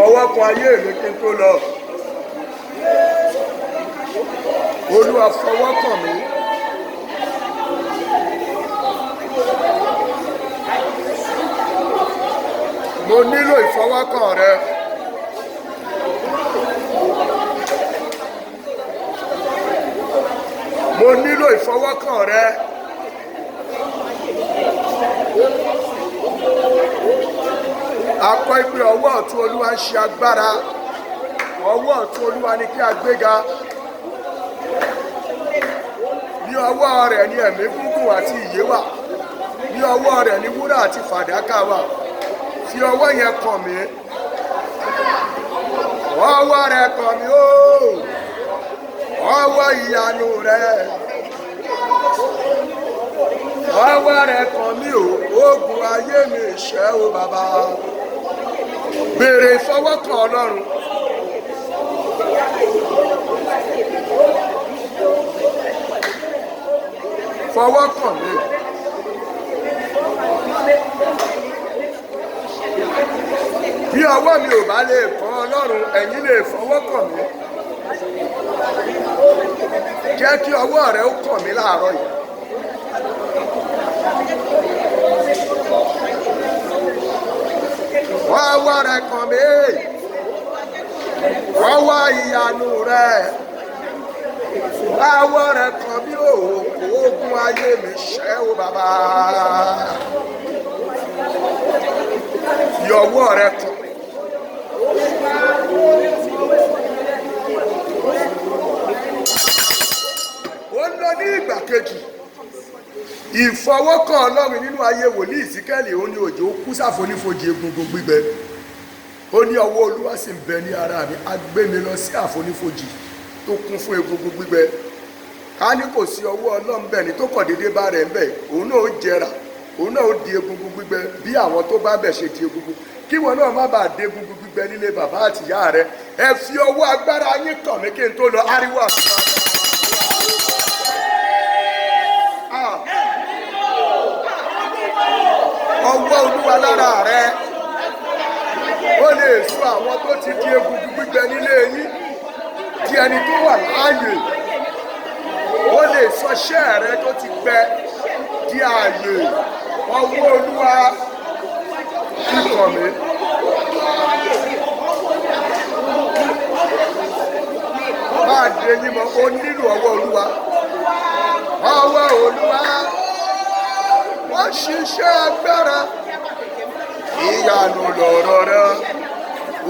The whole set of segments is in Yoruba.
fọwọ́ kan ayé mi kí n tó lọ. Olúwa fọwọ́ kàn mí. Mo nílò ìfọwọ́kàn rẹ. Mo nílò ìfọwọ́kàn rẹ. Akọ ìpè ọwọ́ ọ̀tún Olúwa ń ṣe agbára. Ọwọ́ ọ̀tún Olúwa ni kí a gbéga. Ní ọwọ́ rẹ̀ ni ẹ̀mí gígùn àti ìyè wà. Ní ọwọ́ rẹ̀ ni wúrà àti fàdákà wà. Fi ọwọ́ yẹn kàn mí. Ọwọ́ rẹ̀ kàn mí o. Ọwọ́ ìyanu rẹ̀. Ọwọ́ rẹ̀ kàn mí o. Ogun ayé mi ṣẹ́ o bàbá. Béèrè ìfọwọ́kàn Ọlọ́run. Fọwọ́ kàn mí. Bí ọwọ́ mi ò bá lè kàn Ọlọ́run, ẹ̀yin lè fọwọ́ kàn mí. Jẹ́ kí ọwọ́ rẹ ó kàn mí láàárọ̀ yìí. Ọwọ́ rẹ kàn mí. Ọwọ́ ìyanu rẹ. Ọwọ́ rẹ kàn mí o. Ogun ayé mi ṣẹ́ o bàbá. Fi ọwọ́ rẹ kàn. Ó lọ ní ìgbà kejì. Ìfọwọ́kàn Ọlọ́run nínú ayé wòlíì Ìsíkẹ́lì ó ní òjò kú sáfonífojì egungun gbígbẹ. Ó ní ọwọ́ Olúwa sì ń bẹ ní ara mi. A gbé mi lọ sí àfonífojì tó kún fún egungun gbígbẹ. Ká ní kò sí ọwọ́ Ọlọ́run bẹ́ẹ̀ ni tó kàn déédéé bá rẹ̀ ń bẹ̀. Òun náà ó jẹrà. Òun náà ó di egungun gbígbẹ bí àwọn tó bá bẹ̀ ṣe di egungun. Kí wọn náà má bàa di egungun gbígbẹ nílé bàbá àtìyá rẹ̀. Ẹ fi ọwọ́ agbára yín kàn mí kí n tó lọ. Ariwo àtúntò. Ọwọ́ Olúwa lára rẹ. Ó lè sọ àwọn tó ti di egungun gbígbẹ nílé yín di ẹni tó wà láàyè. Ó lè sọ iṣẹ́ rẹ tó ti gbẹ di ààyè. Ọwọ́ Olúwa fi kàn mí. Máa dé yín mọ́, ó nílò ọwọ́ Olúwa. Ọwọ́ Olúwa wọ́n ṣiṣẹ́ agbára. Ìyanu lọ̀rọ̀ rẹ.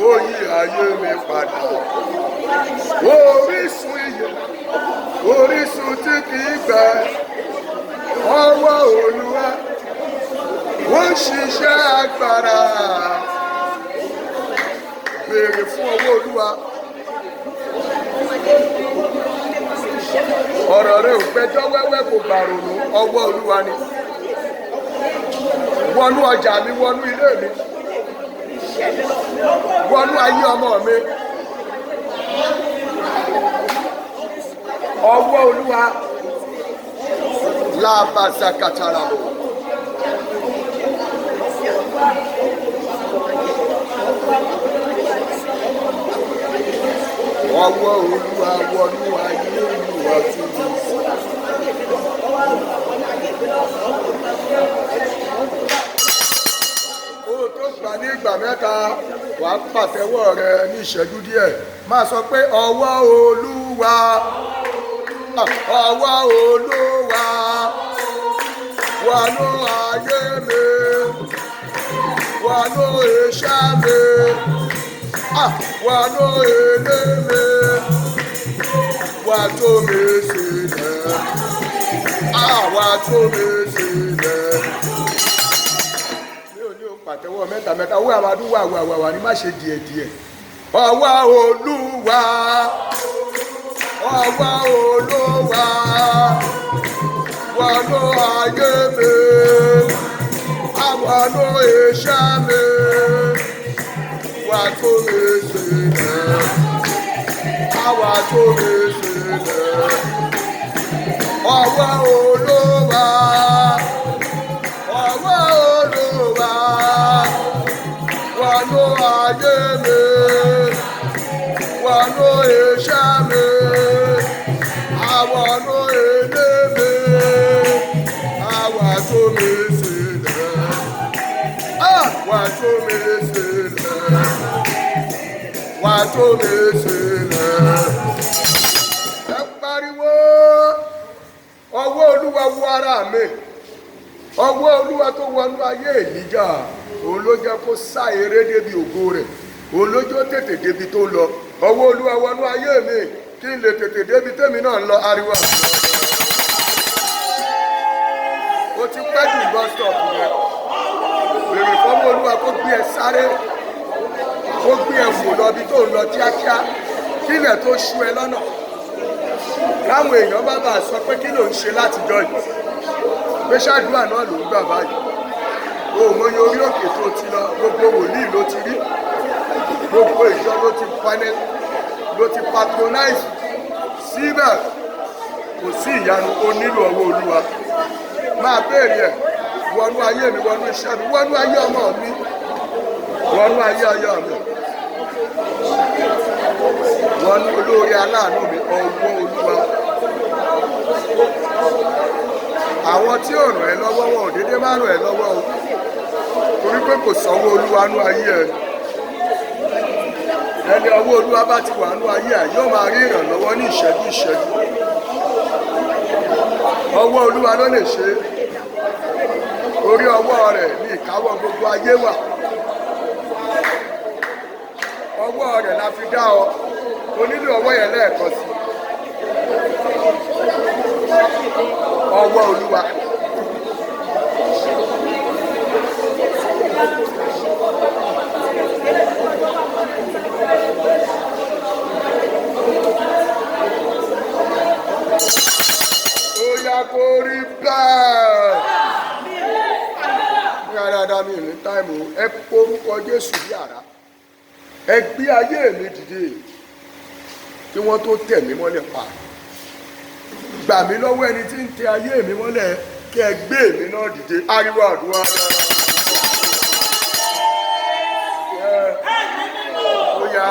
Ó yí ayé mi padà. Orísun ìyè. Orísun tí kìí gbẹ. Ọwọ́ Olúwa wọ́n ṣiṣẹ́ agbára. Béèrè fún ọwọ́ Olúwa. Ọ̀rọ̀ rẹ ò gbẹjọ́ wẹ́wẹ́ kò gbàrònú. Ọwọ́ Olúwa ni. Wọnú ọjà mi, wọnú ilé mi, wọnú ayé ọmọ mi. Ọwọ́ Olúwa lábàzàkàtàrà. Ọwọ́ Olúwa wọnú ayé Olúwa tún mi. Ní ìgbà mẹ́ta wàá pàtẹ́wọ́ rẹ ní ìṣẹ́jú díẹ̀. Máa sọ pé ọwọ́ Olúwa. Ọwọ́ Olúwa wọnú ayé mi. Wọnú iṣẹ́ mi. Wọnú ilé mi. Wà tó mi sílẹ̀. Wà tó mi sílẹ̀. Pàtẹ́wọ́ mẹ́ta mẹ́ta owó àmàdún wà ní má ṣe díẹ̀díẹ̀. Ọwọ́ Olúwa. Ọwọ́ Olúwa wọnú ayé mi. Wọnú iṣẹ́ mi. Wà tó mi sílẹ̀. Wà tó mi sílẹ̀. Ọwọ́ Olúwa. Ọwọ́ Olúwa. wọnú ayé mi, wọnú iṣẹ́ mi, àwọnú ilé mi, àwa tó mi sílẹ̀, àwa tó mi sílẹ̀, wà tó mi sílẹ̀. Ẹ pariwo, ọwọ́ Olúwa wọ ara mi, ọwọ́ Olúwa tó wọnú ayé Èlíjà, òun ló jẹ́ kó sá eré débi ògo rẹ̀, òun ló jẹ́ tètè débi tó lọ. Ọwọ́ Olúwa wọnú ayé mi kí n lè tètè débi tèmi náà ń lọ. Ariwo o ti pẹ́ jù bus stop rẹ̀, bèrè fọ́wọ́ Olúwa kó gbé ẹ sáré, kó gbé ẹ fò lọ bí tó ń lọ kíákíá, kí ilẹ̀ tó ṣú ẹ lọ́nà. Láwọn èèyàn bá bàa sọ pé kí ló ń ṣe látijọ́ yìí, pé ṣáàdúrà náà ló ń gbà báyìí. O mọyì orí òkè tó ti lọ, gbogbo wòlíì ló ti rí, gbogbo ìjọ ló ti patronize. Síbẹ̀ kò sí ìyanu, ó nílò ọwọ́ Olúwa. Máa béèrè ẹ̀, wọnú ayé mi, wọnú iṣẹ́ mi, wọnú ayé ọmọ mi, wọnú ayé ọyọ mi, wọnú olórí aláàánú mi, ọwọ́ Olúwa. Àwọn tí ò ràn ẹ́ lọ́wọ́ wọn ò dédé má ràn ẹ́ lọ́wọ́ o, torí pé kò sọ́wọ́ Olúwa nú ayé ẹ̀. Ẹni ọwọ́ Olúwa bá ti wà nú ayé ẹ̀ yóò máa rí ìrànlọ́wọ́ ní ìṣẹ́jú ìṣẹ́jú. Ọwọ́ Olúwa ló lè ṣe é, orí ọwọ́ rẹ̀ ní ìkáwọ́ gbogbo ayé wà. Ọwọ́ rẹ̀ la fi dá ọ, o nílò ọwọ́ yẹn lẹ́ẹ̀kan sí. Ọwọ́ Olúwa. Ó yá kó rí bẹ́ẹ̀. Ní ara mi ní táìmù, ẹ porúkọ Jésù bí àrá. Ẹ gbé ayé mi dìde kí wọ́n tó tẹ̀ mí mọ́lẹ̀ pa. Gbà mí lọ́wọ́ ẹni tí ń tẹ ayé mi mọ́lẹ̀, kí ẹ gbé mi náà dìde. Ariwo àdúrà náà. Ó yá,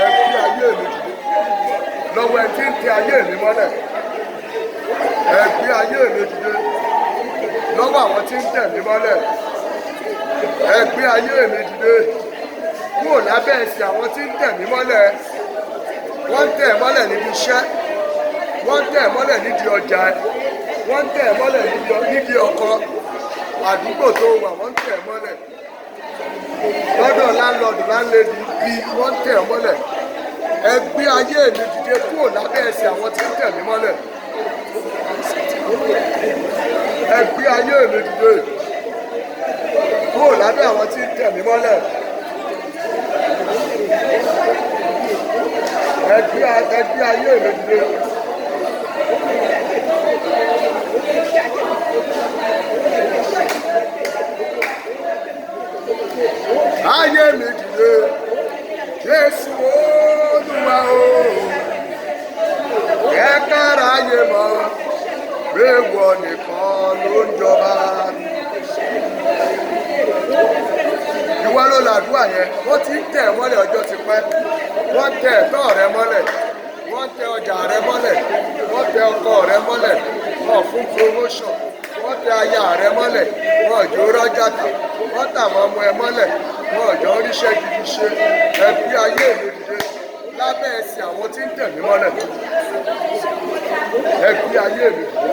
ẹ gbé ayé mi dìde lọ́wọ́ ẹni tí ń tẹ ayé mi mọ́lẹ̀. Ẹ gbé ayé mi dìde lọ́wọ́ àwọn tí ń tẹ̀ mí mọ́lẹ̀. Ẹ gbé ayé mi dìde kúrò lábẹ́ ẹsẹ̀ àwọn tí ń tẹ̀ mí mọ́lẹ̀. Wọ́n ń tẹ̀ mọ́lẹ̀ níbi iṣẹ́, wọ́n ń tẹ̀ mọ́lẹ̀ nídìí ọjà, wọ́n ń tẹ̀ mọ́lẹ̀ nídìí ọkọ, àdúgbò tó wà wọ́n ń tẹ̀ mọ́lẹ̀, lọ́dọ̀ láńlọ́ọ̀dù láńlẹ́dì bí wọ́n ń tẹ̀ mọ́lẹ̀. Ẹ gbé ayé mi dìde kúrò lábẹ́ ẹsẹ̀ àwọn tí ń tẹ̀ mí mọ́lẹ̀. Ẹ gbé ayé mi dìde kúrò lábẹ́ àwọn tí ń tẹ̀ mí mọ́lẹ̀. Ẹ gbé ayé mi dìde. Ayé mi dìde, Jésù Olúwa o, ẹ kára ayé mọ́, réwọ̀ nìkan ló ń jọba. Ìwọ ló làdúrà yẹn, wọ́n ti ń tẹ̀ mọ́lẹ̀ ọjọ́ ti pẹ́, wọ́n tẹ ẹ̀tọ́ rẹ mọ́lẹ̀, wọ́n tẹ ọjà rẹ mọ́lẹ̀, wọ́n tẹ ọkọ rẹ mọ́lẹ̀, wọ́n fún promotion, wọ́n tẹ aya rẹ mọ́lẹ̀, wọ́n jò rọ́jà tà, wọ́n tàwọn ọmọ ẹ mọ́lẹ̀, wọ́n jọ ríṣẹ́ gidi ṣe. Ẹ gbé ayé mi dìde lábẹ́ ẹsẹ̀ àwọn tí ń tẹ̀ mí mọ́lẹ̀. Ẹ gbé ayé mi dìde.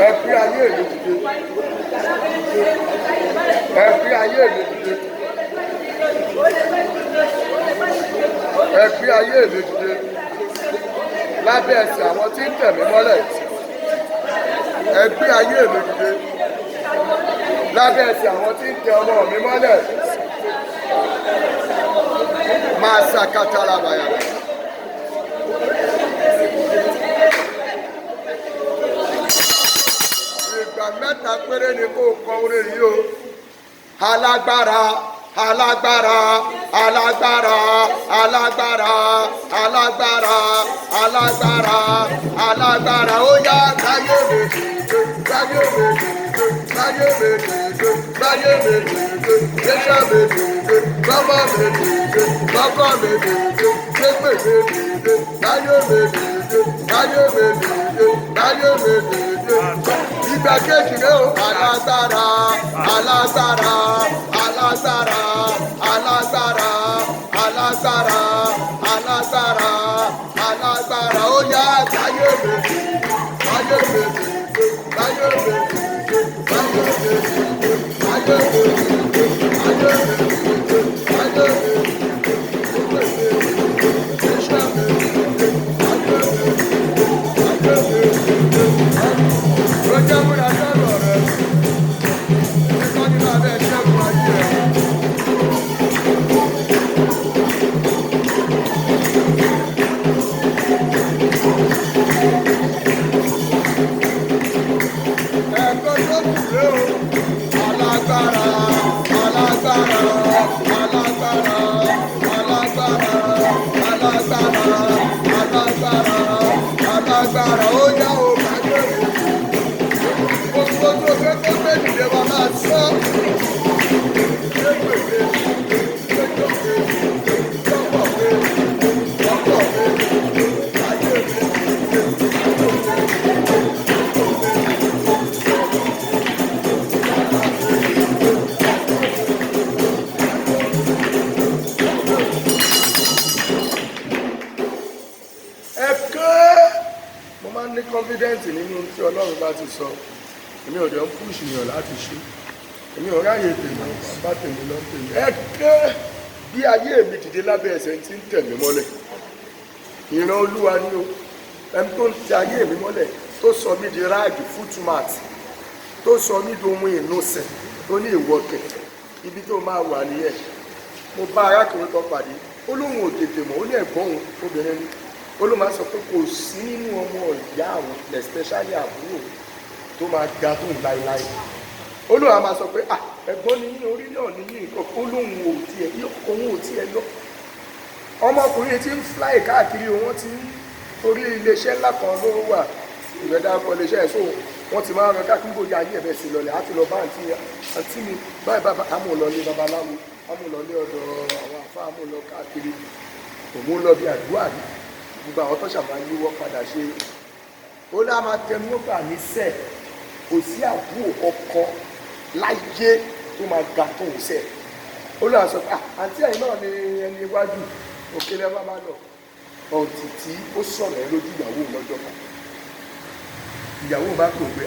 Ẹ gbé ayé mi dìde. Ẹ gbé ayé mi dìde. Ẹ gbé ayé mi dìde lábẹ́ ẹsẹ̀ àwọn tí ń tẹ̀ mí mọ́lẹ̀. Ẹ gbé ayé mi dìde lábẹ́ ẹsẹ̀ àwọn tí ń tẹ ọmọ mi mọ́lẹ̀. Máa ṣàkátà lábàyà. Ìgbà mẹ́ta péré ni kó kọ orin yìí o. Alágbára, alágbára, alágbára, alágbára, alágbára, alágbára, alágbára. Ó yá káyé mi dìde, káyé mi dìde, káyé láyé mi dìde, láyé mi dìde, iṣẹ́ mi dìde, bàbá mi dìde, bàbá mi dìde, gbégbé mi dìde, láyé mi dìde, láyé mi dìde, láyé mi dìde. Ìgbà kejì rẹ̀ o, alágbára, alágbára, alágbára, alágbára, alágbára, alágbára, alágbára, ó yá láyé mi dìde, láyé mi dìde, láyé mi dìde, láyé mi dìde, láyé mi dìde, láyé mi dìde, láyé mi dìde, iṣẹ́ mi dìde, láyé mi dìde, láyé mi dìde. Ó jẹ́ múra sọ̀rọ̀ rẹ̀, ẹ̀kọ́ nínú abẹ́ ṣẹ́gun ayé rẹ̀. Alágbára, alágbára, alágbára, alágbára, alágbára, alágbára, alágbára, ó yá o láyé mi. Gbogbo tó fẹ́ kó méjìlé wa máa sọ. Ní confidence nínú tí Ọlọ́run bá ti sọ, èmi ò dẹ̀ ń push yàn láti ṣe, èmi ò ráyè tèmi bá tèmi lọ tèmi. Ẹ ké bí ayé mi dìde lábẹ́ ẹsẹ̀ tí ń tẹ̀ mí mọ́lẹ̀, ìran Olúwa ni o, ẹni tó ń tẹ ayé mi mọ́lẹ̀, tó sọ mí di ráàgì footmat, tó sọ mí di ohun ìnusẹ̀, tó ní ìwọ̀kẹ̀, ibi tó máa wà nìyẹn. Mo bá arákùnrin kan pàdé, ó lóun ò tètè mọ̀, ó ní ẹ̀gbọ́n òun obìnrin ni, ó ló máa sọ pé kò sí nínú ọmọ ìyá àwọn especially àbúrò tó máa ga tó ń láéláé. Ó lóun á máa sọ pé ẹ̀gbọ́n ni yín orí náà ní yín nǹkan, ó lóun ò tiẹ̀ òun ò tiẹ̀ lọ. Ọmọkùnrin tí ń fly káàkiri wọn ti ń torí iléeṣẹ́ ńlá kan ló wà ìrẹ́dá ọkọ̀ iléeṣẹ́ ẹ̀, so wọ́n ti máa ń rán káàkiri bóyá ayé ẹ̀bẹ̀ sí lọlẹ̀ àti lọ bá àǹtí mi báyìí bàbá amúlọlé babaláwo, amúlọlé ọ̀dọ̀ àwọn àfa amúlọ káàkiri, òun lọ bí àdúrà rí gbogbo àwọn tó ṣàmà yíwọ́ padà ṣe. Ó lá máa tẹnu ọgbà ní sẹ́ẹ̀, kò sí àbúrò ọkọ láyé tó máa ga tó ń sẹ́ẹ̀. Ó lọ́wọ́ sọ pé àǹtí ẹ̀yìn náà ni ẹni iwájú òkèlè bá máa lọ ọ̀tí tí ó sọ̀rọ̀ ẹ lójú ìyàwó lọ́jọ́ kan. Ìyàwó bá kò gbé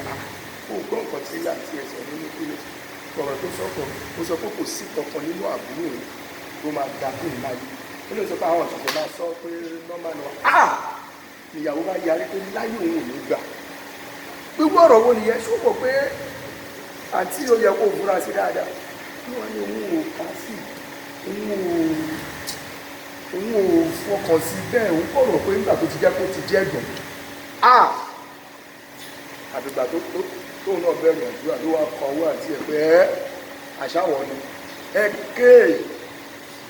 ó gbọ́ nǹkan tí láti ẹsẹ̀ nínú kílẹ̀ ọ̀rọ̀ tó sọ̀kọ̀, ó sọ pé kò sí kankan nínú àbúrò rẹ̀ tó máa ga tó ń láyé. Ó lè sọ pé àwọn òṣìṣẹ́ máa sọ pé nọ́mbà náà ìyàwó bá yarí pé láyé òun ò ní gbà. Gbogbo ọ̀rọ̀ wo nìyẹn ṣó mọ̀ pé àǹtí ó yẹ kó fura sí dáadáa. Wọ́n ní òun ò ká sí, òun ò fọkàn sí bẹ́ẹ̀, òun kọ̀ rọ̀ pé nígbà tó ti jẹ́ kó ti jẹ́ ẹ̀gbọ́n. Àbígbà tóun náà bẹ̀rẹ̀ àdúrà ló wá kọ owó àti ẹ̀ pé àṣàwọ̀ ni ẹ kéè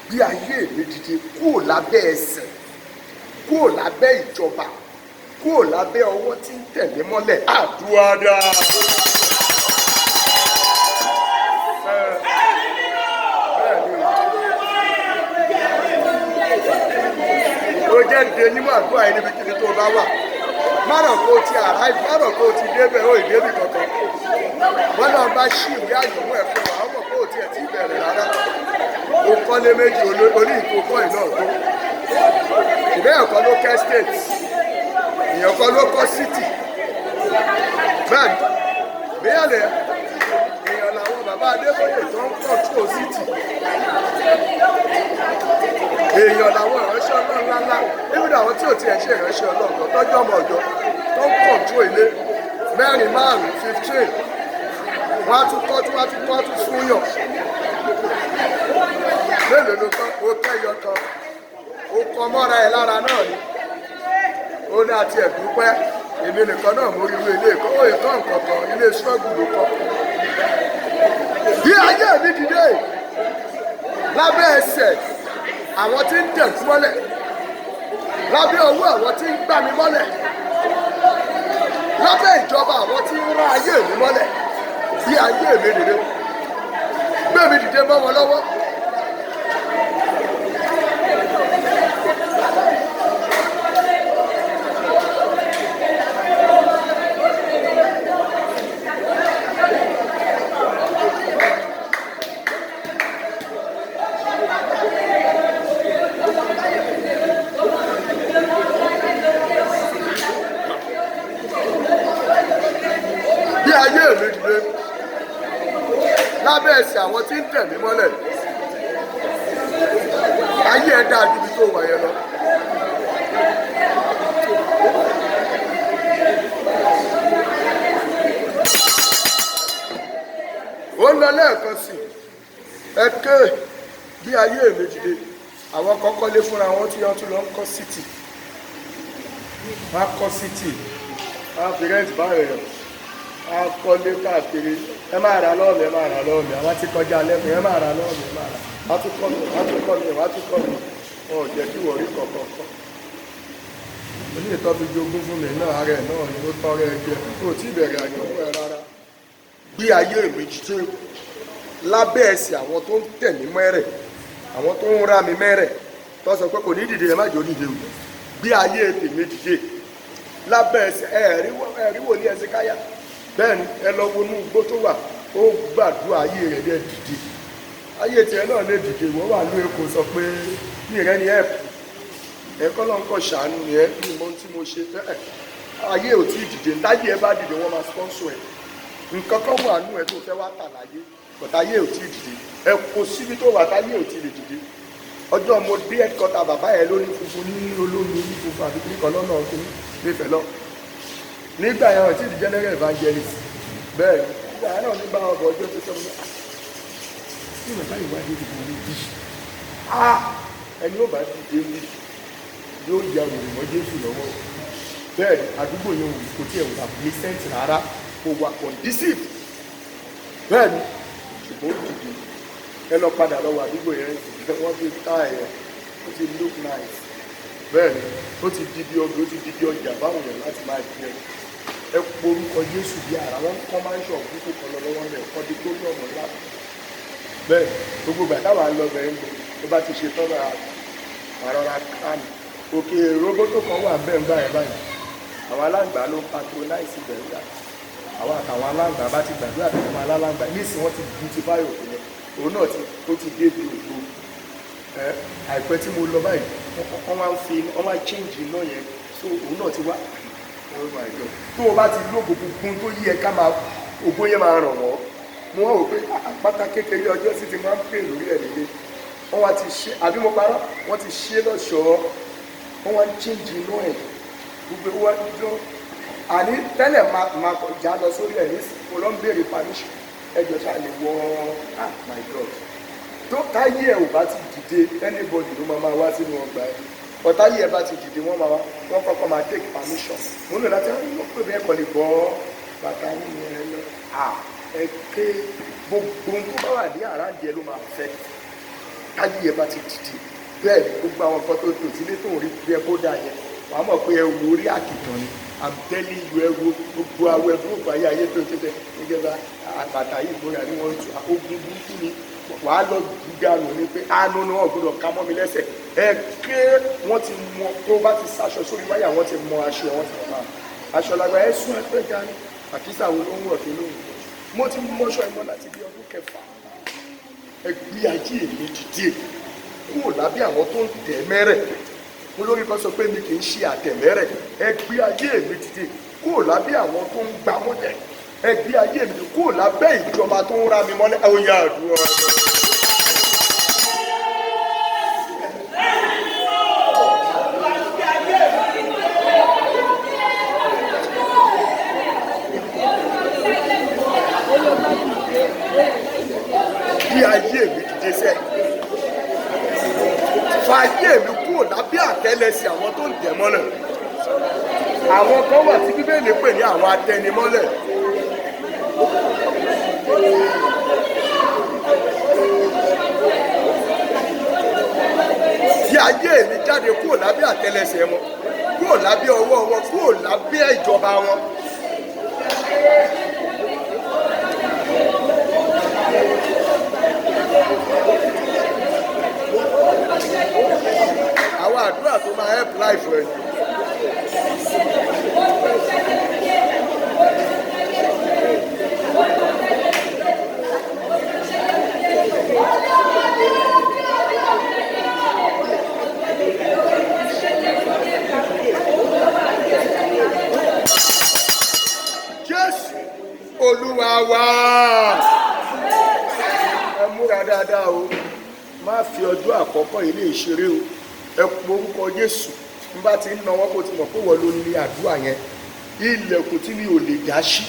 bí ayé mi dìde kúrò lábẹ́ ẹsẹ̀, kúrò lábẹ́ ìjọba, kúrò lábẹ́ ọwọ́ tí ń tẹ̀lé mọ́lẹ̀ àdúrà dáa. Ó jẹ́ dé nímọ̀ àdúrà yìí níbikíbi tó bá wà. Márùn kó ti arrive, márùn kó ti débẹ̀ ó ìdébì kankan. Wọ́n náà bá ṣí ìwé àyẹ̀wò ẹ̀ fún wa, ọmọ kó tiẹ̀ ti bẹ̀rẹ̀ rárá. Ó kọ́lé méjì orí ìkókọ́ ìná tó. Ìbéèyàn kan ló kẹ́ state, èèyàn kan ló kọ́ city. Bẹ́ẹ̀ni, béèyànlẹ̀ èèyàn làwọn bàbá Adébóyè tó ń control city. Èèyàn làwọn ìránṣẹ́ Ọlọ́run ńláńlá, níbi àwọn tí ò tiẹ̀ ṣe ìránṣẹ́ Ọlọ́run tọ́jú ọmọ ọ̀dọ́ tó ń control ilé 4, 5, 15. Wọ́n á tún fún yàn. Mélòó ló kọ́ ó kẹ́yọ kan, ó kọ mọ́ra ẹ̀ lára náà ni. Ó ní àti ẹ̀dúpẹ́, èmi nìkan náà mo rí ilé ìkọ́, ó ìkọ́ nǹkan kan, ilé ṣọ́ọ̀bù ló kọ́. Bí ayé mi dìde lábẹ́ ẹsẹ̀ àwọn tí ń tẹ̀kú mọ́lẹ̀, lábẹ́ ọwọ́ àwọn tí ń gbá mi mọ́lẹ̀, lábẹ́ ìjọba àwọn tí ń rán ayé mi mọ́lẹ̀, bí ayé mi dìde gbé mi dìde mọ́ wọn lọ́wọ́. Bí ayé mi dìde lábẹ́ ẹsẹ̀ àwọn tí ń tẹ̀ mí mọ́lẹ̀, ayé ẹ̀ dáa ju ibi tó wà yẹn lọ. Ó ń lọ lẹ́ẹ̀kan sí ẹ ké bí ayé mi dìde. Àwọn kọ́kọ́ lé fúnra wọn tí wọ́n tún lọ ń kọ́ sítì, wọ́n á kọ́ sítì, wọ́n á fi rẹ́ǹtì báyìí rẹ̀, wọ́n á kọ́lé káàkiri. Ẹ máa rà lọ́ọ̀mì, ẹ máa rà lọ́ọ̀mì, àwọn ti kọjá lẹ́kùn, ẹ máa rà lọ́ọ̀mì, ẹ máa rà. Wọ́n á tún kọ́ mi, wọ́n á tún kọ́ mi, wọ́n á tún kọ́ mi. Wọn ò jẹ́ kí wọ́n rí kọ̀ọ̀kan kọ́. Oní ìtọ́jú jogún fún mi náà, ara ẹ̀ náà ni ó tọ́rọ ẹgbẹ́. Kò tí ì bẹ̀rẹ̀ àyẹ̀wò ẹ rárá. Bí ayé mi dìde lábẹ́ ẹsẹ̀ àwọn tó ń tẹ̀ mí mẹ́rẹ̀, àwọn tó ń rá mi mẹ́rẹ̀, tó sọ pé kò ní dìde, ẹ má jò dìde o. Bí ayé tèmi dìde lábẹ́ ẹsẹ̀ ẹ̀rí wò ní ẹsẹ̀ káyà. Bẹ́ẹ̀ni ẹ lọ wo inú igbó tó wà, ó gbàdúrà ayé rẹ̀ dẹ̀ dìde. Ayé tiẹ̀ náà lè dìde. Wọ́n wà ní Èkó sọ pé ní ìrẹ́ ni ẹ̀kọ́ náà ń kọ̀ ṣàánú ni ẹ ní ìmọ̀ tí mo ṣe fẹ́. Ayé ò tí ì dìde, táyé ẹ bá dìde wọ́n máa sponsor ẹ̀. Nǹkan kan wà nú ẹ tó fẹ́ wá tà láyé, but ayé ò tí ì dìde. Ẹ kò síbi tó wà táyé ò tí ì lè dìde. Ọjọ́ mo dé ẹ̀kọ́ta bàbá ẹ lóní funfun ní olómi ní funfun àbí kíríkan lọ́nà ọ̀kìn nífẹ̀ẹ́ lọ. Nígbà yẹn ò tí ì di general evangelist. Bẹ́ẹ̀ nígbà yẹn náà nígbà ọ̀bọ̀ ọjọ́ tó sọ fún mi bàbá ìwádìí ìdìbò ní bí ẹni ó bá dìde ní yóò ya òrùn mọ́ Jésù lọ́wọ́. Bẹ́ẹ̀ àdúgbò yẹn kò tí ẹ̀ wà pleasant rárá, kò wà conducive. Bẹ́ẹ̀ ni ṣùgbọ́n ó dìde. Ẹ lọ padà lọ́wọ́ àdúgbò yẹn, wọ́n fi tá ẹ̀ ó ti look nice. Bẹ́ẹ̀ ni ó ti di bí ọgbẹ́, ó ti di bí ọjà báwọn yẹn láti máa jẹ. Ẹ porúkọ Jésù bí ara wọn kọ́ máa ń ṣọ̀ púpọ̀ kan lọ́wọ́ rẹ̀ kọ́ di tó ní ọ̀nà ńlá. Bẹ́ẹ̀ gbogbo ìgbà táwa ń lọ bẹ̀rẹ̀ ń bọ̀ tó bá ti ṣe tọ́ra àrọ́ra kánì. Òkè róbótò kan wà bẹ́ẹ̀ ń bá ẹ̀ báyìí. Àwọn aláǹgbá ló patronize bẹ̀rẹ̀ yà. Àwọn àtàwọn aláǹgbá bá ti gbàdúrà tó máa láláǹgbá. Nísìnyí wọ́n ti beautify òkè yẹn. Òun náà ó ti dé bí ògbó. Àìpẹ́ tí mo lọ báyìí wọ́n máa change iná yẹn, so òun náà ti wá. Oh my God. Tó o bá ti lóògùn gbogbo tó yí ẹ ká máa ògbó yẹn máa ràn wọ́n. Mo wá wò pé àpáta kékeré ọjọ́ sí ti máa ń pè lórí ẹ̀ nílé. Wọ́n wá ti ṣe, àbí mo parọ́, wọ́n ti ṣe lọ́ṣọ̀ọ́. Wọ́n wá ń change iná ẹ̀. Gbogbo wa jọ àní tẹ́lẹ̀ máa kọjá lọ sórí ẹ̀ ní mo lọ ń béèrè permission. Ẹjọ́ ṣáà lè wọ my God. Tó táyé ẹ̀ ò bá ti dìde, anybody ló máa wá sínú ọgbà ẹ̀. Ọ̀táyé ẹ̀ bá ti dìde, wọ́n kọ́kọ́ máa take permission. Mo lò láti wọ́n pè bí ẹ̀kọ́ lè bọ́ bàtà nínú ẹ̀ lọ. Ẹ ké gbogbo tó bá wà ní àràǹdí ẹ ló máa fẹ́. Táyé ẹ̀ bá ti dìde. Bẹ́ẹ̀ ni gbogbo àwọn nǹkan tó tò sílé tó ń rí bí ẹ kó dà yẹn. Wàá mọ̀ pé ẹ wo orí àkìtàn ni. I'm telling you, ẹ wo gbogbo awẹ gbogbo ayé tó tẹ́tẹ́ nígbà àbàtà yìí bóyá ni wọ́n tu ogun burúkú ni. Wàá lọ dùgbànù ni pé àánú náà gbọ́dọ̀ ká mọ́ mi lẹ́sẹ̀. Ẹ ké wọ́n ti mọ tó bá ti sáṣọ sórí wáyà wọ́n ti mọ aṣọ ẹ̀ wọ́n ti mọ aṣọ lágbà ẹ̀ sún ẹgbẹ́ ga ni àkísà wo ló ń wọ̀ tó lóhùn. Mo ti mọ́ṣọ ẹ̀mọ́ láti bí ọdún 6. Ẹgbẹ́ ayé mi dìde kúrò lábẹ́ àwọn tó ń tẹ̀ mẹ́rẹ̀. Olórí kan sọ pé mi kì í ṣe àtẹ̀mẹ́rẹ̀. Ẹgbẹ́ ayé mi dìde kúrò lábẹ́ àwọn tó ń gbá mọ́lẹ̀. Ẹgbẹ́ ayé mi kúrò lábẹ́ ìjọba tó ń rá mi mọ́lẹ̀. Ó yá àdúrà. Bí ayé mi dìde sẹ́, fàyè mi kúrò lábẹ́ àtẹ́lẹsẹ̀ àwọn tó ń tẹ̀ mọ́lẹ̀. Àwọn kan wà tí Bíbélì pè ní àwọn atẹnimọ́lẹ̀. Bí ayé mi jáde kúrò lábẹ́ àtẹ́lẹsẹ̀ wọn, kúrò lábẹ́ ọwọ́ wọn, kúrò lábẹ́ ìjọba wọn. ẹ múra dáadáa o, má fi ọjọ́ àkọ́kọ́ ilé ìṣeré o. Ẹ po orúkọ Jésù. N bá ti ń náwó kó ti mọ̀ pé wọ́n ló ní àdúrà yẹn. Ilẹ̀kùn tí mi ò lè dá sí.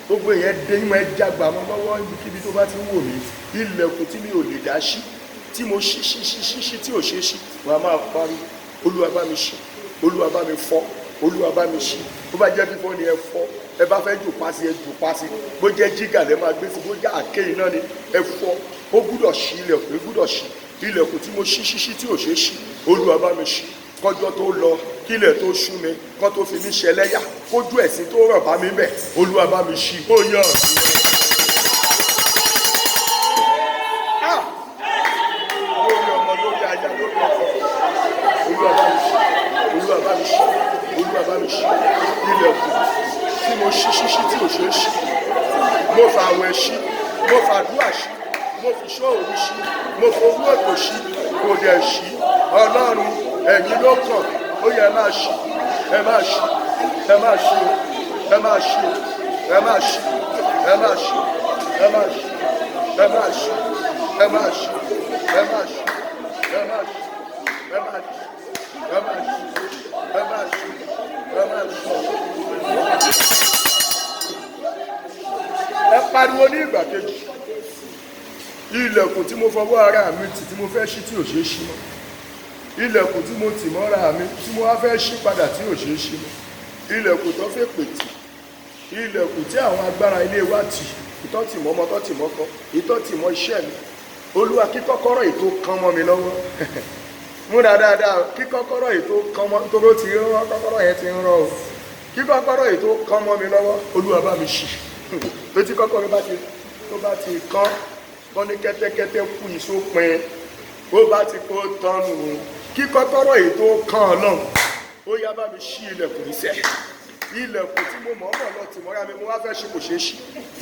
Gbogbo èèyàn dé ìmọ̀ ẹja gbà mọ́ lọ́wọ́ ibikíbi tó bá ti ń wò mí. Ilẹ̀kùn tí mi ò lè dá sí, tí mo ṣí tí ò ṣe é ṣí, wàá máa parí. Olúwa bá mi ṣí, Olúwa bá mi fọ́, Olúwa bá mi ṣí. Bó bá jẹ́ fífọ́ ni ẹ fọ́, ẹ bá fẹ́ jù pásí ẹ jù pásí. Bó jẹ́ jígà lẹ máa gbé sí, bó jẹ́ àké iná ni ẹ fọ́. Ó gbúdọ̀ ṣí ilẹ̀kùn, ó gbúdọ̀ ṣí. Ilẹ̀kùn tí mo ṣí tí ò ṣe é ṣí, Olúwa bá mi ṣí. Kọjọ́ tó lọ, kílẹ̀ tó ṣú mi, kọ́ tó fi mí ṣẹlẹ́yà, kójú ẹ̀sìn tó rọ̀ bá mi bẹ̀, Olúwa bá mi ṣí. Ó yàn lórí ọmọ, lórí aya, lórí ọkọ. Olúwa bá mi ṣí, Olúwa bá mi ṣí, Olúwa bá mi ṣí. Ilẹ̀kùn tí mo ṣí tí ò ṣe é ṣí, mo fa àwẹ̀ ṣí, mo fa àdúrà ṣí, mo fi ṣọ́ òru ṣí, mo fowó ètò ṣí, kò dẹ̀ ṣí. Ọlọ́run ẹ̀yin ló kàn, ó yẹ ẹ máa ṣí, ẹ máa ṣí, ẹ máa ṣí, ẹ máa ṣí, ẹ máa ṣí, ẹ máa ṣí, ẹ máa ṣí, ẹ máa ṣí, ẹ máa ṣí, ẹ máa ṣí, ẹ máa ṣí, ẹ máa ṣí, ẹ máa ṣí, ẹ máa ṣí, ẹ máa ṣí. Ẹ pariwo ní ìgbà kejì. Ilẹ̀kùn tí mo fọwọ́ ara mi tì, tí mo fẹ́ ṣí tí ò ṣe é ṣí mọ́. Ilẹ̀kùn tí mo tì mọ́ra mi, tí mo wá fẹ́ ṣí padà tí ò ṣe é ṣí mọ́. Ilẹ̀kùn tó fẹ́ pètì. Ilẹ̀kùn tí àwọn agbára ilé wa tì, ìtọ́ tì mọ́ ọmọ, ìtọ́ tì mọ́ ọkọ, ìtọ́ tì mọ́ iṣẹ́ mi. Olúwa, kí kọ́kọ́rọ́ ètò kan mọ́ mi lọ́wọ́. Múra dáadáa, kí kọ́kọ́rọ́ ètò kan mọ́, nítorí ó ti rán, kọ́kọ́rọ́ yẹn ti ń rán o. Kí kọ́kọ́rọ́ ètò kan mọ́ mi lọ́wọ́, Olúwa bá mi ṣí. Tó tí kọ́kọ́rọ́ bá ti kán, wọ́n ní kẹ́tẹ́kẹ́tẹ́ kú ìsópin. Bó bá ti kó tọ́nù, kí kọ́kọ́rọ́ ètò kan Ọlọ́run, ó yá bá mi ṣí ilẹ̀kùn iṣẹ́. Ilẹ̀kùn tí mo mọ̀ọ́mọ̀ lọ tì mọ́ra mi, mo wá fẹ́ ṣí kò ṣeé ṣí.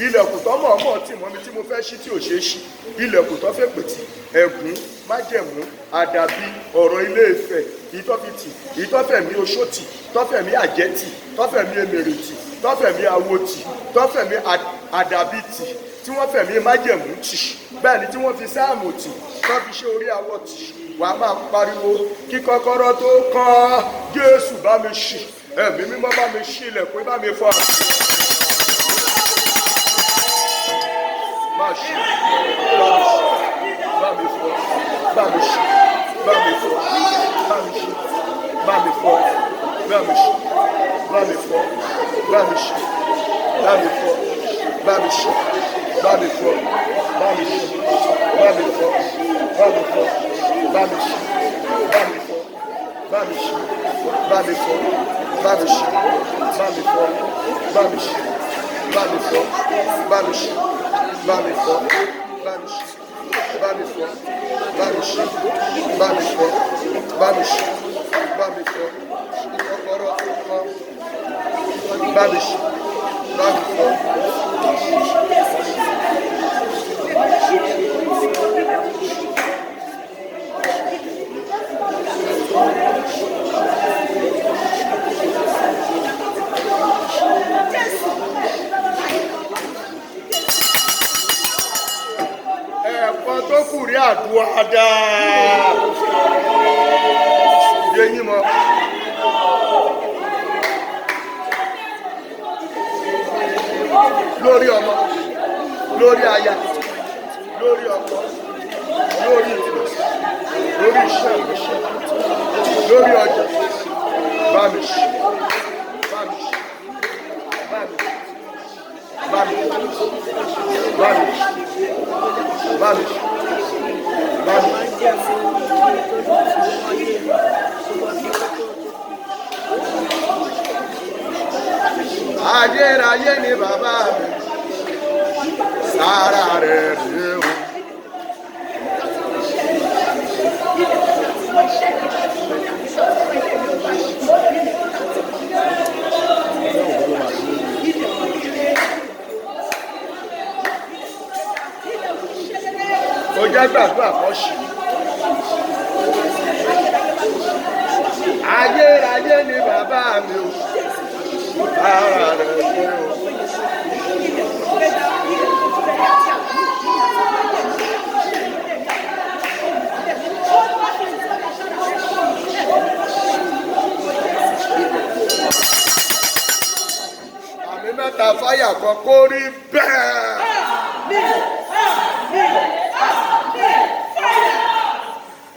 Ilẹ̀kùn tó mọ̀ọ́mọ̀ tì mọ́ mi tí mo fẹ́ ṣí tí ò ṣeé ṣí. Ilẹ̀kùn tó fẹ́ pètì, ẹ̀gún, májẹ̀mú, àdàbí, ọ̀rọ̀ Ilé Ifẹ̀, ìtọ́fìtì, ìtọ́fẹ̀mí oṣótì, tọ́fẹ̀mí àjẹ́tì, tọ́fẹ̀mí emèrètì, tọ́fẹ̀mí awotì, tọ́fẹ̀mí àdàbìtì, tí wọ́n fẹ̀mí májẹ̀mú tì, bẹ́ẹ̀ ni tí wọ́n fi sáàmù tì, tọ́ fi ṣe orí awọ tì. Wà á máa pariwo, kí kọ́kọ́rọ́ tó kán, Jésù bá mi ṣí, ẹ̀mí mímọ́ bá mi ṣí ilẹ̀kùn, bá mi fọ́. Má ṣí, bá mi ṣí, bá mi fọ́, bá mi ṣí, bá mi fọ́, bá mi ṣí, bá mi fọ́, bá mi ṣí, bá mi fọ́, bá mi ṣí, bá mi fọ́, bá mi ṣí, bá mi fọ́, bá mi ṣí, bá mi fọ́, bá mi fọ́, bá mi ṣí, bá mi fọ́, bá mi ṣí, bá mi fọ́, bá mi ṣí, bá mi fọ́, bá mi ṣí, bá mi fọ́, bá mi ṣí, bá mi fọ́, bá mi ṣí, bá mi fọ́, bá mi ṣí, bá mi fọ́, bá mi ṣí, bá mi fọ́, kọ́kọ́rọ́ tó kán, bá mi ṣí, bá mi fọ́. Ẹ̀kọ́ tó kù rí àdúrà dáa. Ìdí yín mọ́. Lórí ọmọ, lórí aya, lórí ọkọ, lórí ìlú, lórí iṣẹ́ ìrìnsẹ̀, lórí ọjà, bá mi ṣí, bá mi ṣí, bá mi ṣí, bá mi ṣí, bá mi ṣí, bá mi ṣí, bá mi ṣí. Ayérayé ni bàbá mi, sára rẹ̀ rè o. Ó jẹ́ gbàgbọ́ àkọ́ṣe. Ayérayé ni bàbá mi o, sára rẹ̀ rè o. gbàgbọ́ kó rí bẹ́ẹ̀.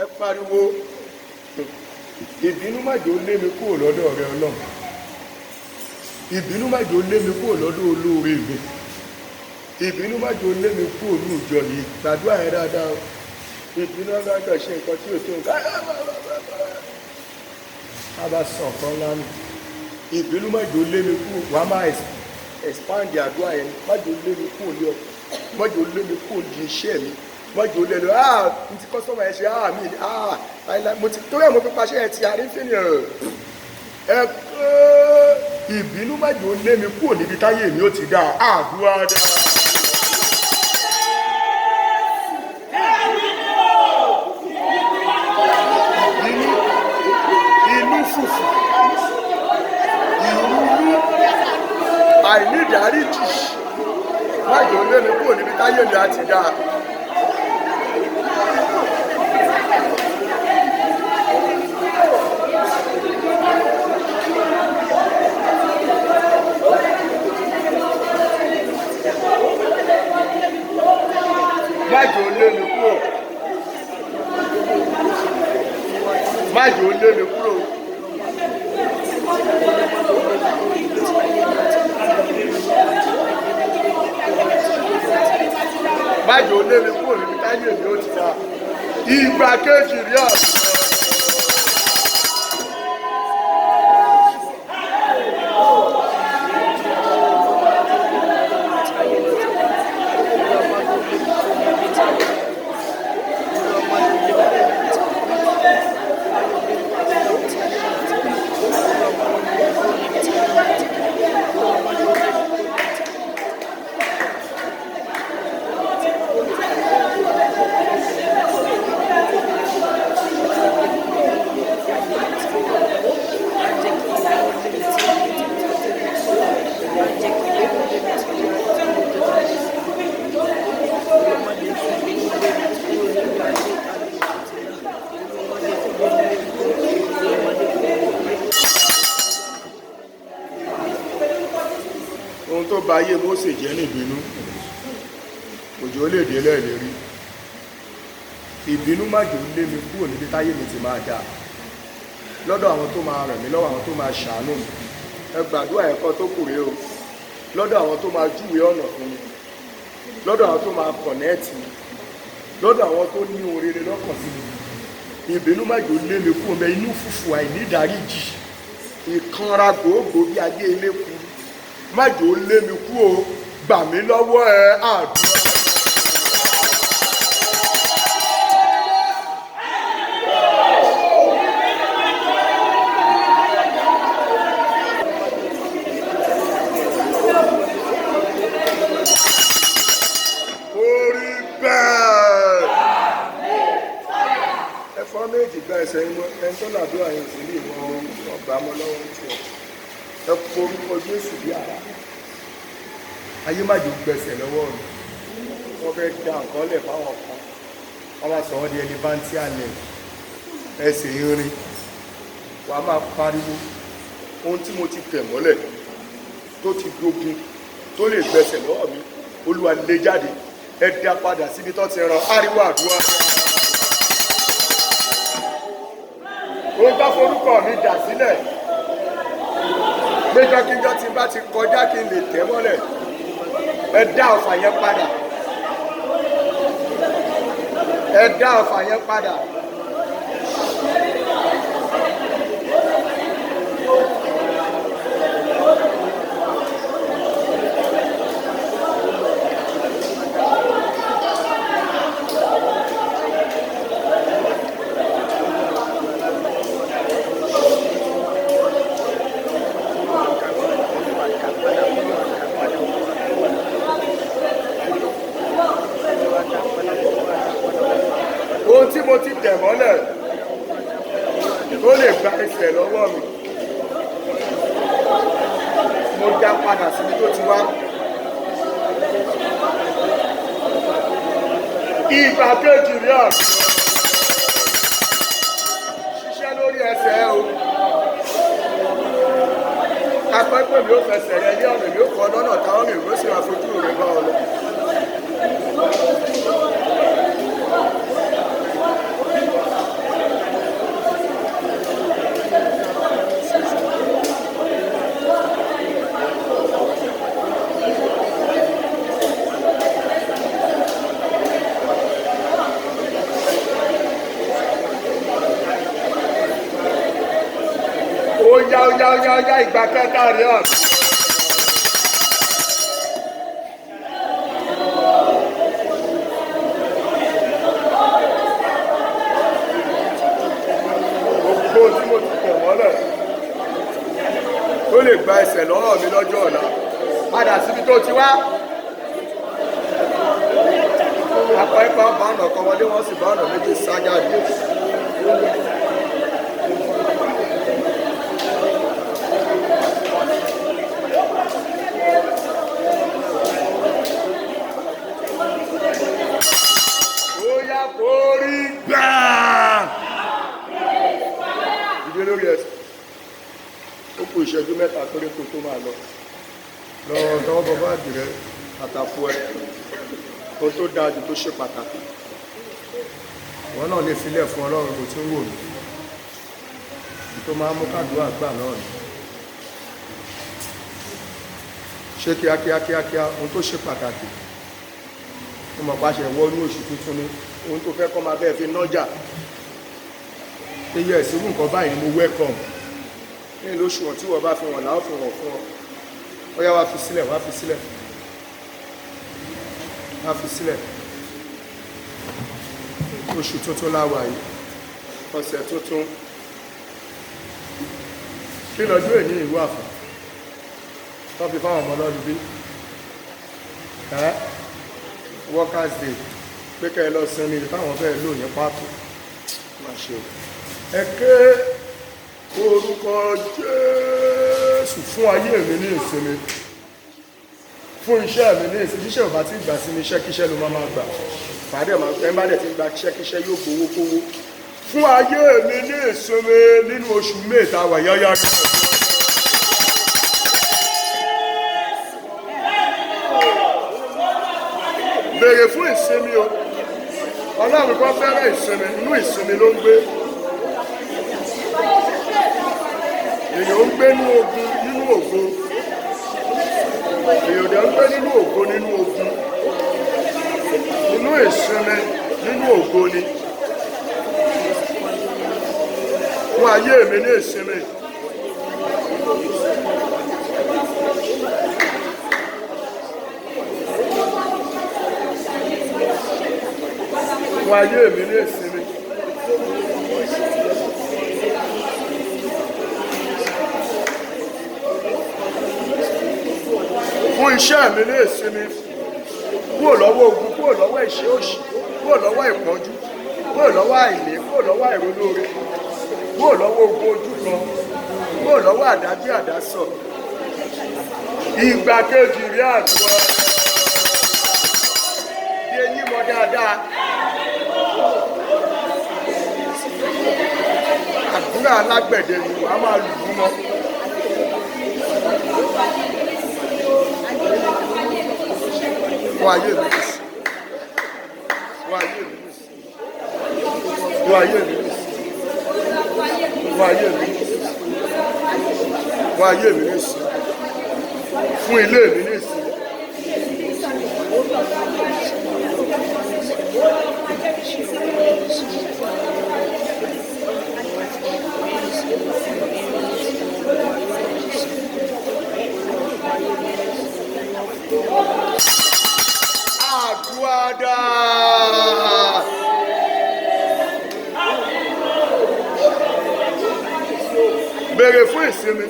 Ẹ pariwo, ìbínú má jẹ́ ó lé mi kúrò lọ́dọ̀ rẹ Ọlọ́run. Ìbínú má jẹ́ ó lé mi kúrò lọ́dọ̀ olóore mi. Ìbínú má jẹ́ ó lé mi kúrò ní ìjọ yìí. Gbàdúrà yẹn dáadáa. Ìbínú alága ṣe nǹkan tí ò tó nǹkan. A bá sàn kan lánàá. Ìbínú má jẹ́ ó lé mi kúrò. Wàá máa expand àdúrà yẹn. Má jẹ́ ó lé mi kúrò ní ọkọ̀. Má jẹ́ ó lé mi kúrò ní iṣẹ́ mi. Má jẹ́ ó lé mi. Mo ti kọ́sọ́mà ẹ̀ ṣe mo ti torí ẹ̀ mo fi paṣẹ ẹ̀ ti àrífín ẹ̀ ìbínú má jẹ́ ó lé mi kúrò níbi táyé mi ó ti dá àdúrà dá. Inú fùfù, ìrúnú, àìnídàáríjì má jẹ́ ó lé mi kúrò níbi táyé mi á ti dá. Má jẹ́ ó lé mi kúrò. Má jẹ́ ó lé mi kúrò. Má jẹ́ ó lé mi kúrò níbi táyé mi ó ti dá. Ìgbà kejì rí ọ̀sán. Ohun tó bà ayé Mósè jẹ́ níbínú, òjò lè dé lẹ́ẹ̀lérí. Ìbínú má jẹ́ ó lé mi kúrò níbi táyé mi ti máa dáa. Lọ́dọ̀ àwọn tó máa ràn mí lọ́wọ́, àwọn tó máa ṣàánú mi. Ẹ gbàdúrà ẹ̀kọ́ tó kù rèé o. Lọ́dọ̀ àwọn tó máa júwe ọ̀nà fún mi. Lọ́dọ̀ àwọn tó máa kọ̀nẹ́ẹ̀tì mi. Lọ́dọ̀ àwọn tó ní ohun rere lọ́kàn sí mi. Ìbínú má jẹ́ ó lé mi kúrò mẹ́ inú fùfù àìnídàáríjì. Ìkanra gbòógbò bí ajé eléku. Má jẹ́ ó lé mi kúrò, gbà mí lọ́wọ́ ẹ àdúrà. Orí bẹ́ẹ̀. Ẹ̀fọ́ méjì gba ẹsẹ̀ ẹni tó làdúrà yẹn sí ní ìwọ̀n ọgbà mọ́ lọ́wọ́ ní tiẹ̀. Ẹ kó orúkọ Jésù bí àrá. Ayé má jẹ́ gbẹ̀sẹ̀ lọ́wọ́ mi. Wọ́n fẹ́ dá nǹkan lẹ̀ fáwọn kan. Wọ́n máa sọ wọ́n di elefantia lẹ̀. Ẹsẹ̀ irin. Wàá máa pariwo. Ohun tí mo ti tẹ̀ mọ́lẹ̀ tó ti dogun tó lè gbẹ̀sẹ̀ lọ́wọ́ mi. Olúwa lé jáde. Ẹ dá padà síbi tó ti rán ariwo àdúrà. Ó bá forúkọ mi dà sílẹ̀. Péjọ kíjọ tí bá ti kọjá kí n lè tẹ̀ mọ́lẹ̀. Ẹ dá ọ̀fà yẹn padà. Ẹ dá ọ̀fà yẹn padà. Ohun tí mo ti tẹ̀ mọ́lẹ̀ tó lè gba ẹsẹ̀ lọ́wọ́ mi, mo dá padà síbi tó ti wá. Ìgbà kejì rí ọ̀sán. Ṣiṣẹ́ lórí ẹsẹ̀ o. Ká kọ́ pé mi ò fẹsẹ̀ rẹ ní ọ̀nà mi ò kọ́ lọ́nà táwọn mi ò sì máa fojú rẹ bá ọ lọ. Ó yá ìgbà kẹta rẹ̀ ọ̀. Gbogbo tí mo ti tẹ̀ mọ́lẹ̀ tó lè gba ẹsẹ̀ lọ́rọ̀ mi lọ́jọ́ ọ̀la padà síbi tó ti wá. Apá ipa bá ọ̀nà kan wọlé wọ́n sì bá ọ̀nà méjì sá jáde. Orí gbà. Ìdí lórí ẹsẹ̀. Ó kù ìṣẹ́jú mẹ́ta torí kò tó máa lọ. Lọ́wọ́ tọwọ́ bọ́bá àdìrẹ àtàkù ẹ̀. Ohun tó dáa jù tó ṣe pàtàkì. Wọ́n náà lè filẹ̀ fún Ọlọ́run kò tí ń wò mí. Tó máa mú kàdúrà gbà náà ni. Ṣé kíákíá ohun tó ṣe pàtàkì. Mo mọ̀ pàṣẹ wọnú oṣù tuntun ni. Ohun tó fẹ́ kọ́ máa bẹ́ẹ̀ fi nọ́jà eyẹ ìsìnkú nǹkan báyìí ni mo welcome ní ìlú òṣùwọ̀n tí wọ́n bá fi wọ̀n láwọn fi wọ̀n fún ọ ó yá wá fi sílẹ̀ wá fi sílẹ̀ wá fi sílẹ̀ oṣù tuntun láwà yìí ọ̀sẹ̀ tuntun kí lọ́jọ́ èyí ìlú àfà tó fi fáwọn ọmọ lọ́dún bí workers day pé kẹ́ ẹ lọ sinmi táwọn bẹ́ẹ̀ lò ní pàtó má ṣe o. Ẹ ké orúkọ Jésù fún ayé mi ní ìsinmi fún iṣẹ́ mi ní ìsinmi iṣẹ́ ò bá ti gbà sí mi iṣẹ́kíṣẹ́ ló máa gbà pàdé ẹ̀ bá dẹ̀ ti gba iṣẹ́kíṣẹ́ yóò gbowó kówó fún ayé mi ní ìsinmi nínú oṣù mẹ́ta wà yáyá kan. Béèrè fún ìsinmi o. Ọlọ́run kan fẹ́ràn ìsinmi, inú ìsinmi ló ń gbé. Èèyàn ń gbé nínú ogun nínú ògo. Èèyàn dẹ̀ ń gbé nínú ògo nínú ogun. Inú ìsinmi nínú ògo ni. Fún ayé mi ní ìsinmi. Fún ayé mi ní ìsinmi. Fún iṣẹ́ mi ní ìsinmi. Kúrò lọ́wọ́ ogun, kúrò lọ́wọ́ ìṣẹ́ òṣì, kúrò lọ́wọ́ ìpọ́njú, kúrò lọ́wọ́ àìní, kúrò lọ́wọ́ àìrólóore, kúrò lọ́wọ́ ogun ojú kan, kúrò lọ́wọ́ àdágbé àdásọ. Ìgbà kejì rí àdúrà. Bí eyín mọ dáadáa. Àdúrà alágbẹ̀dẹ ni wàá máa lù ú mọ́. Wọ́n ayé mi ní sí. Wọ́n ayé mi ní sí. Wọ́n ayé mi ní sí. Wọ́n ayé mi ní sí. Wọ́n ayé mi ní sí. Fún ilé mi ní sí. Àdúrà. Béèrè fún ìsinmi.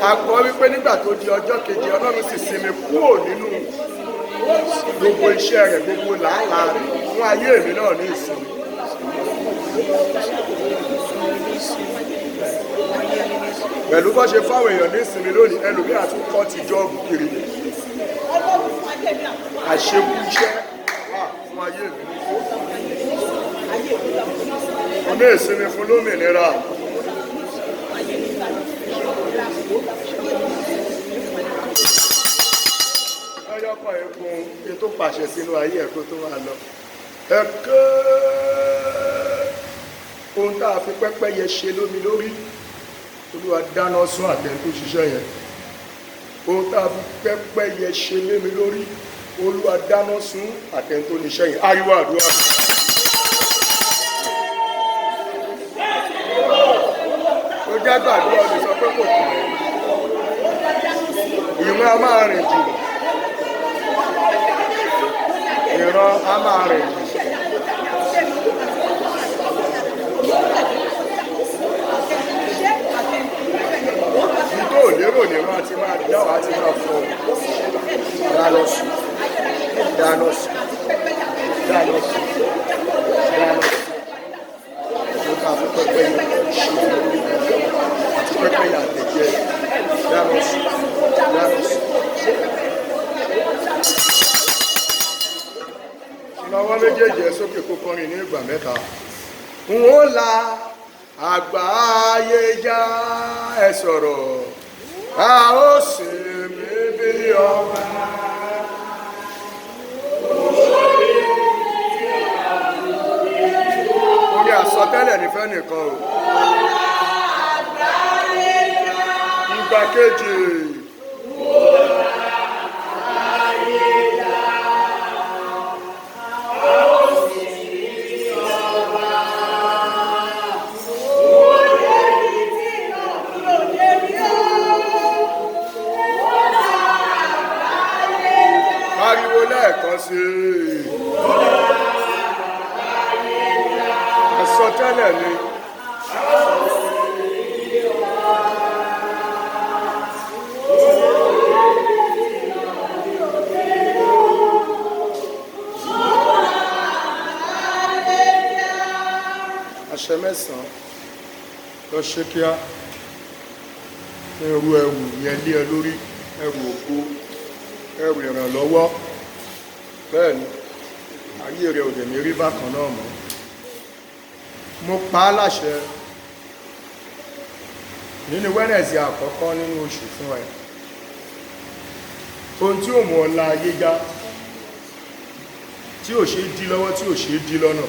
A kọ wípé nígbà tó di ọjọ́ kejì Ọlọ́run sì sinmi kúrò nínú gbogbo iṣẹ́ rẹ̀ gbogbo làálàá rẹ̀ fún ayé mi náà ní ìsinmi. Pẹ̀lú bó ṣe fáwọn èèyàn ní ìsinmi lónìí ẹlòmíì àtún kọ́ ti jọ́ọ̀bù kiri. Àṣekú iṣẹ́ wà fún ayé mi. Mo ní ìsinmi fún lómìnira. ọkọ̀ ẹ̀kún kí tó pàṣẹ sínú ayé ẹ̀kọ́ tó máa lọ. Ẹ̀kọ́ ohun tá a fi pẹ́pẹ́yẹ ṣe lómi lórí, Olúwa dáná sun àtẹni tó ṣiṣẹ́ yẹn. Ohun tá a fi pẹ́pẹ́yẹ ṣe lémi lórí, Olúwa dáná sun àtẹni tó níṣẹ́ yẹn. Ariwo àdúrà. Ó jẹ́ gbàdúrà lè sọ pé kò kù rẹ̀. Ìran a máa rìn jù. Ìran a máa rìn jù. Nígbà ò lérò ní wọn àti máa dáwọ́ àti máa fọ dáná sí, dáná sí, dáná sí, dáná sí. Ó ká fún pẹ́pẹ́ yìí ṣe lórí àti pẹ́pẹ́ yìí àtẹ̀jẹ́ dáná sí, dáná sí. Ìnáwó méjèèjì ẹ sókè kó kọrin ní ìgbà mẹ́ta. N ó la àgbáyé já, ẹ sọ̀rọ̀, a ó sì mí bí ọba. Orí àsọtẹ́lẹ̀ nífẹ́ nìkan o. Ìgbà kejì. Ariwo lẹ́ẹ̀kan sí i. Àsọtẹ́lẹ̀ ni. Àṣẹ mẹ́sàn-án lọ ṣe kíá ẹrù yẹn lé ẹ lórí, ẹrù ògo, ẹrù ìrànlọ́wọ́. Bẹ́ẹ̀ ni ayé rẹ̀ ò dẹ̀ ní rí bákan náà mọ́. Mo pa á láṣẹ nínú Wẹ́nẹ̀sì àkọ́kọ́ nínú oṣù fún ẹ. Ohun tí ò mú ọlá ayé já, tí ò ṣe dí lọ́wọ́, tí ò ṣe dí lọ́nà,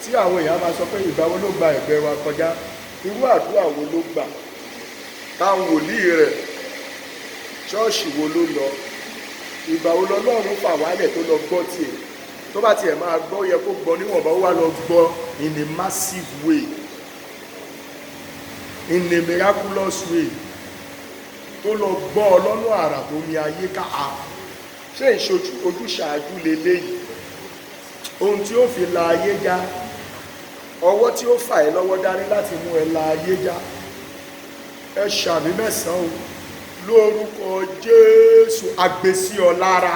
tí àwọn èèyàn máa sọ pé ìgbà wo ló gba ẹ̀gbẹ́ wa kọjá, irú àdúrà wo ló gbà, táwọn wòlíì rẹ̀ ṣọ́ọ̀ṣì wo ló lọ, ìgbà wo lọ́lọ́run fà wálẹ̀ tó lọ gbọ́ tiẹ̀, tó bá tiẹ̀ máa gbọ́ yẹ kó gbọ́ níwọ̀nba, ó wá lọ gbọ́ in a massive way, in a miraculous way, tó lọ gbọ́ ọlọ́nà àrà tó ní ayé ká a. Ṣé ìṣojú ojúṣàájú leléyìí? Ohun tí ó fi la ayé já, ọwọ́ tí ó fà ẹ́ lọ́wọ́ dání láti mú ẹ la ayé já. Ẹ ṣàmì mẹ́sàn-án o, lórúkọ Jésù, agbésí ọ lára.